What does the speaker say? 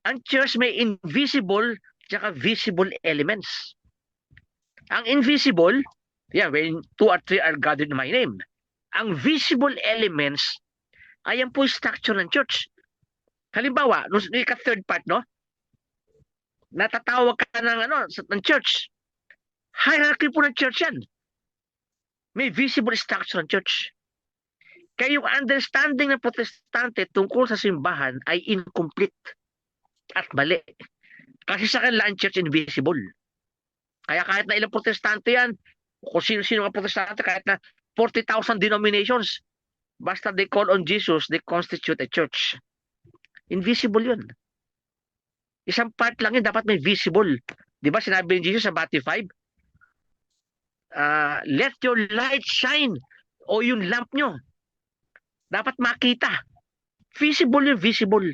Ang church may invisible tsaka visible elements. Ang invisible, yeah, when two or three are gathered in my name. Ang visible elements, ayan po yung structure ng church. Halimbawa, nung ika-third part, no? Natatawag ka ng church. Hierarchy po ng church yan. May visible structure ng church. Kaya yung understanding ng protestante tungkol sa simbahan ay incomplete at mali. Kasi sa kanila ang church invisible. Kaya kahit na ilang protestante yan, kung sino-sino mga protestante, kahit na 40,000 denominations, basta they call on Jesus, they constitute a church. Invisible yun. Isang part lang yun, dapat may visible. Di ba sinabi ni Jesus sa Matthew 5, let your light shine, o yung lamp nyo, dapat makita. Visible yun, visible.